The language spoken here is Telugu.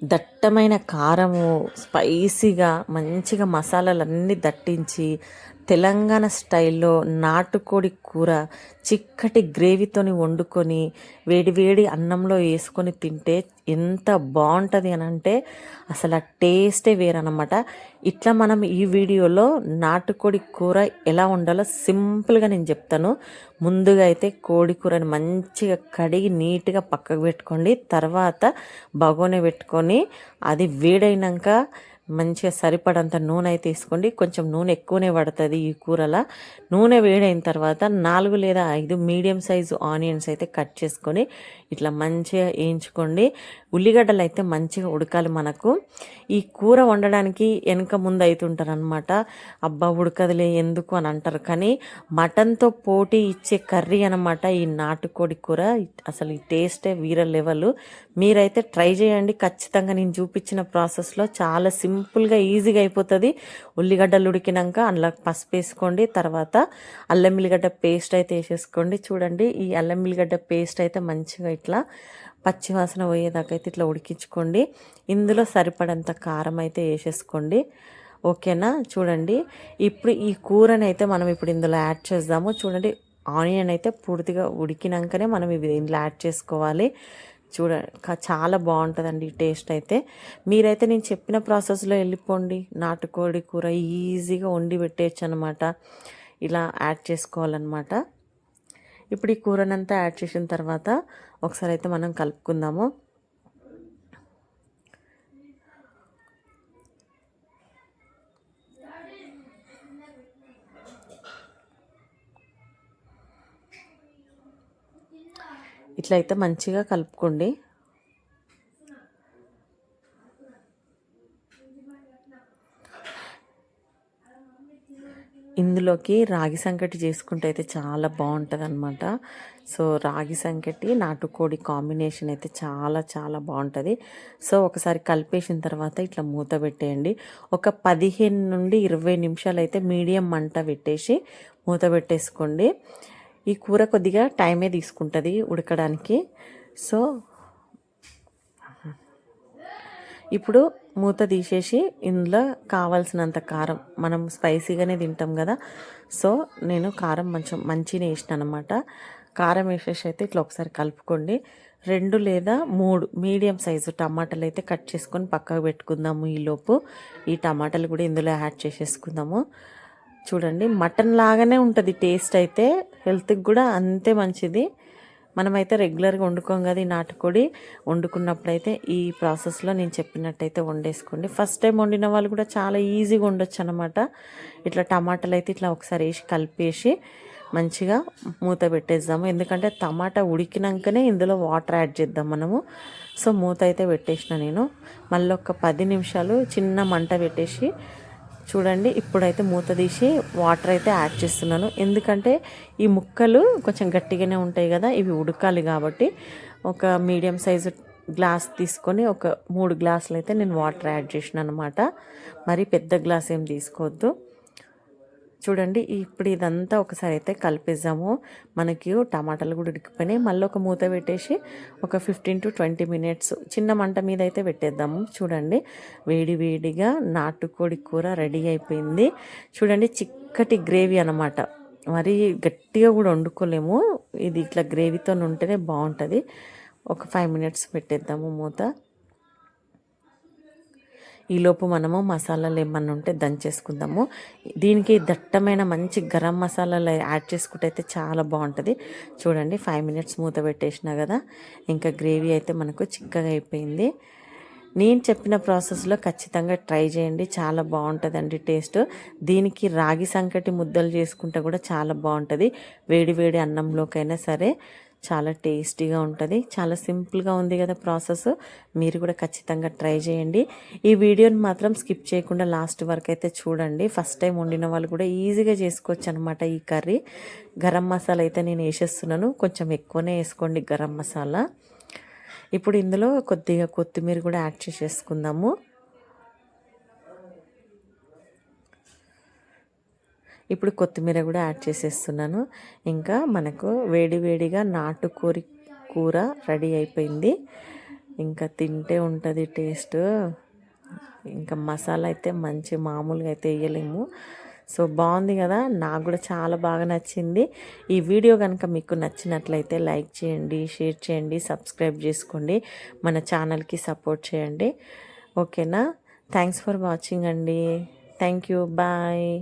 దట్టమైన కారము, స్పైసీగా మంచిగా మసాలాలన్నీ దట్టించి తెలంగాణ స్టైల్లో నాటుకోడి కూర చిక్కటి గ్రేవీతోని వండుకొని వేడి వేడి అన్నంలో వేసుకొని తింటే ఎంత బాగుంటుంది అని అంటే అసలు ఆ టేస్టే వేరనమాట. ఇట్లా మనం ఈ వీడియోలో నాటుకోడి కూర ఎలా వండాలో సింపుల్గా నేను చెప్తాను. ముందుగా అయితే కోడి కూరని మంచిగా కడిగి నీట్గా పక్కకు పెట్టుకోండి. తర్వాత బగోని పెట్టుకొని అది వేడైనాక మంచిగా సరిపడంత నూనె అయితే తీసుకోండి. కొంచెం నూనె ఎక్కువనే పడుతుంది ఈ కూరలో. నూనె వేడైన తర్వాత 4 లేదా 5 మీడియం సైజు ఆనియన్స్ అయితే కట్ చేసుకొని ఇట్లా మంచిగా వేయించుకోండి. ఉల్లిగడ్డలు అయితే మంచిగా ఉడకాలి. మనకు ఈ కూర వండడానికి వెనక ముందు అవుతుంటారు అనమాట. అబ్బా ఉడకదులే ఎందుకు అని అంటారు, కానీ మటన్తో పోటీ ఇచ్చే కర్రీ అనమాట ఈ నాటుకోడి కూర. అసలు ఈ టేస్టే వీర లెవెల్. మీరైతే ట్రై చేయండి ఖచ్చితంగా. నేను చూపించిన ప్రాసెస్లో చాలా సింపుల్గా ఈజీగా అయిపోతుంది. ఉల్లిగడ్డలు ఉడికినాక అందులో పసుపు వేసుకోండి. తర్వాత అల్లం ఎల్లిగడ్డ పేస్ట్ అయితే వేసేసుకోండి. చూడండి, ఈ అల్లం ఎల్లిగడ్డ పేస్ట్ అయితే మంచిగా ఇట్లా పచ్చివాసన పోయేదాకా అయితే ఇట్లా ఉడికించుకోండి. ఇందులో సరిపడంత కారం అయితే వేసేసుకోండి. ఓకేనా? చూడండి, ఇప్పుడు ఈ కూరని అయితే మనం ఇప్పుడు ఇందులో యాడ్ చేద్దాము. చూడండి, ఆనియన్ అయితే పూర్తిగా ఉడికినాకనే మనం ఇవి ఇందులో యాడ్ చేసుకోవాలి. చాలా బాగుంటుందండి ఈ టేస్ట్ అయితే. మీరైతే నేను చెప్పిన ప్రాసెస్లో వెళ్ళిపోండి. నాటుకోడి కూర ఈజీగా వండి పెట్టేయచ్చు అనమాట. ఇలా యాడ్ చేసుకోవాలన్నమాట. ఇప్పుడు ఈ కూరనంతా యాడ్ చేసిన తర్వాత ఒకసారి అయితే మనం కలుపుకుందాము. ఇట్లా అయితే మంచిగా కలుపుకోండి. ఇందులోకి రాగి సంకటి చేసుకుంటే అయితే చాలా బాగుంటుంది అనమాట. సో రాగి సంకటి నాటుకోడి కాంబినేషన్ అయితే చాలా చాలా బాగుంటుంది. సో ఒకసారి కలిపేసిన తర్వాత ఇట్లా మూత పెట్టేయండి. ఒక 15 నుండి 20 నిమిషాలు అయితే మీడియం మంట పెట్టేసి మూత పెట్టేసుకోండి. ఈ కూర కొద్దిగా టైమే తీసుకుంటుంది ఉడకడానికి. సో ఇప్పుడు మూత తీసేసి ఇందులో కావాల్సినంత కారం, మనం స్పైసీగానే తింటాం కదా, సో నేను కారం మంచిగా వేసిన అనమాట. కారం వేసేసి అయితే ఇట్లా ఒకసారి కలుపుకోండి. 2 లేదా 3 మీడియం సైజు టమాటాలు అయితే కట్ చేసుకొని పక్కకు పెట్టుకుందాము. ఈలోపు ఈ టమాటాలు కూడా ఇందులో యాడ్ చేసేసుకుందాము. చూడండి, మటన్ లాగానే ఉంటుంది టేస్ట్ అయితే, హెల్త్కి కూడా అంతే మంచిది. మనమైతే రెగ్యులర్గా వండుకోం కదా ఈ నాటుకోడి. వండుకున్నప్పుడైతే ఈ ప్రాసెస్లో నేను చెప్పినట్టయితే వండేసుకోండి. ఫస్ట్ టైం వండిన వాళ్ళు కూడా చాలా ఈజీగా ఉండొచ్చు అనమాట. ఇట్లా టమాటాలు అయితే ఇట్లా ఒకసారి వేసి కలిపేసి మంచిగా మూత పెట్టేద్దాము. ఎందుకంటే టమాటా ఉడికినాకనే ఇందులో వాటర్ యాడ్ చేద్దాం మనము. సో మూత అయితే పెట్టేసిన నేను. మళ్ళీ ఒక 10 నిమిషాలు చిన్న మంట పెట్టేసి చూడండి, ఇప్పుడైతే మూత తీసి వాటర్ అయితే యాడ్ చేస్తున్నాను. ఎందుకంటే ఈ ముక్కలు కొంచెం గట్టిగానే ఉంటాయి కదా, ఇవి ఉడకాలి కాబట్టి. ఒక మీడియం సైజు గ్లాస్ తీసుకొని ఒక 3 గ్లాసులు అయితే నేను వాటర్ యాడ్ చేసిన అనమాట. మరి పెద్ద గ్లాస్ ఏం తీసుకోవద్దు. చూడండి, ఇప్పుడు ఇదంతా ఒకసారి అయితే కలిపేద్దాము. మనకి టమాటాలు కూడా ఉడికిపోయినాయి. మళ్ళీ ఒక మూత పెట్టేసి ఒక 15 to 20 మినిట్స్ చిన్న మంట మీద అయితే పెట్టేద్దాము. చూడండి, వేడి వేడిగా నాటుకోడి కూర రెడీ అయిపోయింది. చూడండి, చిక్కటి గ్రేవీ అనమాట. మరి గట్టిగా కూడా వండుకోలేము, ఇది ఇట్లా గ్రేవీతో ఉంటేనే బాగుంటుంది. ఒక 5 మినిట్స్ పెట్టేద్దాము మూత. ఈలోపు మనము మసాలాలు ఏమన్నా ఉంటే దంచేసుకుందాము. దీనికి దట్టమైన మంచి గరం మసాలాలు యాడ్ చేసుకుంటే అయితే చాలా బాగుంటుంది. చూడండి, 5 మినిట్స్ మూత పెట్టేసినా కదా, ఇంకా గ్రేవీ అయితే మనకు చిక్కగా అయిపోయింది. నేను చెప్పిన ప్రాసెస్లో ఖచ్చితంగా ట్రై చేయండి, చాలా బాగుంటుందండి టేస్ట్. దీనికి రాగి సంకటి ముద్దలు చేసుకుంటే కూడా చాలా బాగుంటుంది. వేడి వేడి అన్నంలోకైనా సరే చాలా టేస్టీగా ఉంటుంది. చాలా సింపుల్గా ఉంది కదా ప్రాసెస్. మీరు కూడా ఖచ్చితంగా ట్రై చేయండి. ఈ వీడియోని మాత్రం స్కిప్ చేయకుండా లాస్ట్ వరకు అయితే చూడండి. ఫస్ట్ టైం వండిన వాళ్ళు కూడా ఈజీగా చేసుకోవచ్చు అనమాట ఈ కర్రీ. గరం మసాలా అయితే నేను వేసేస్తున్నాను, కొంచెం ఎక్కువనే వేసుకోండి గరం మసాలా. ఇప్పుడు ఇందులో కొద్దిగా కొత్తిమీర కూడా యాడ్ చేసేసుకుందాము. ఇప్పుడు కొత్తిమీర కూడా యాడ్ చేసేస్తున్నాను. ఇంకా మనకు వేడి వేడిగా నాటుకోడి కూర రెడీ అయిపోయింది. ఇంకా తింటే ఉంటుంది టేస్ట్. ఇంకా మసాలా అయితే మంచి మామూలుగా అయితే వేయలేము. సో బాగుంది కదా, నాకు కూడా చాలా బాగా నచ్చింది. ఈ వీడియో కనుక మీకు నచ్చినట్లయితే లైక్ చేయండి, షేర్ చేయండి, సబ్స్క్రైబ్ చేసుకోండి, మన ఛానల్కి సపోర్ట్ చేయండి. ఓకేనా? థ్యాంక్స్ ఫర్ వాచింగ్ అండి. Thank you. బాయ్.